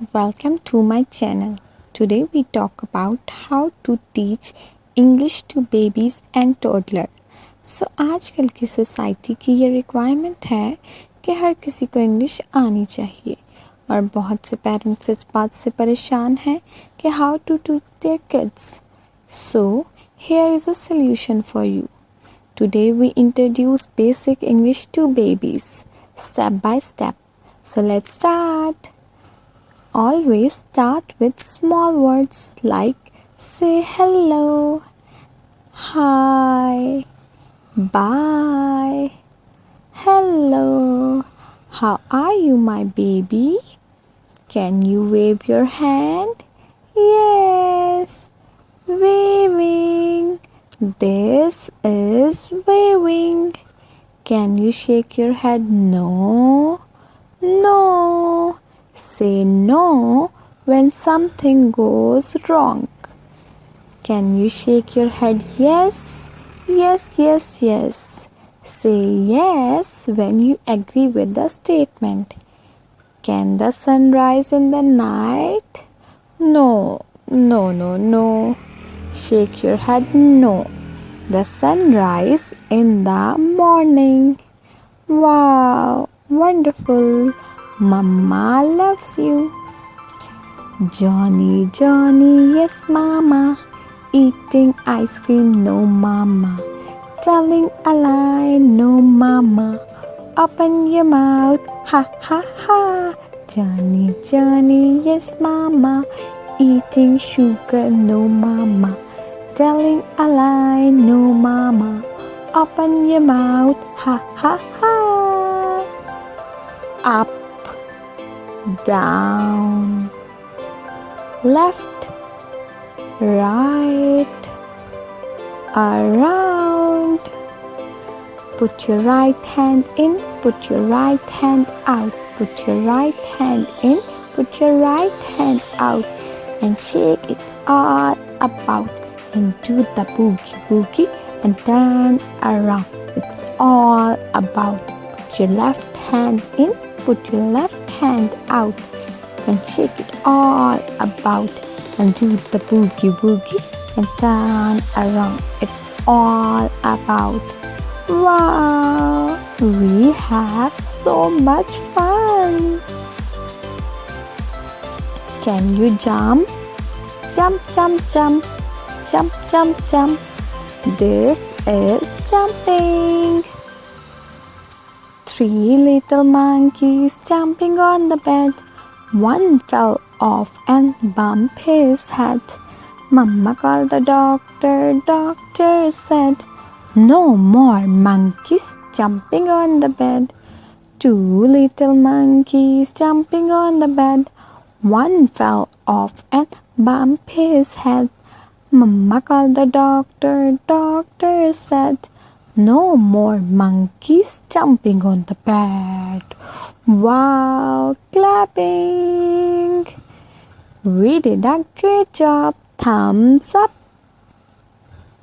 Welcome to my channel. Today we talk about how to teach English to babies and toddler. आजकल की society की ये requirement है कि हर किसी को इंग्लिश आनी चाहिए और बहुत से पेरेंट्स इस बात से परेशान हैं कि how to teach their kids. So here is a solution for you. Today we introduce basic English to babies step by step. So let's start. Always start with small words like say hello, hi, bye, hello, how are you my baby? Can you wave your hand? Yes, waving. This is waving. Can you shake your head? No, no. Say no when something goes wrong. Can you shake your head? Yes, yes, yes, yes. Say yes when you agree with the statement. Can the sun rise in the night? No, no, no, no. Shake your head. No. The sun rises in the morning. Wow, wonderful. Mama loves you. Johnny, Johnny, yes, Mama. Eating ice cream, no, Mama. Telling a lie, no, Mama. Open your mouth, ha, ha, ha. Johnny, Johnny, yes, Mama. Eating sugar, no, Mama. Telling a lie, no, Mama. Open your mouth, ha, ha, ha. Up, down, left, right, around. Put your right hand in, put your right hand out. Put your right hand in, put your right hand out. And shake it all about. And do the boogie woogie and turn around. It's all about. Put your left hand in, put your left hand out. And shake it all about. And do the boogie woogie and turn around. It's all about. Wow, we have so much fun. Can you jump? Jump, jump, jump. Jump, jump, jump. This is jumping. Three little monkeys jumping on the bed. One fell off and bumped his head. Mama called the doctor. Doctor said, no more monkeys jumping on the bed. Two little monkeys jumping on the bed. One fell off and bumped his head. Mama called the doctor. Doctor said, no more monkeys jumping on the bed. Wow, clapping. We did a great job. Thumbs up.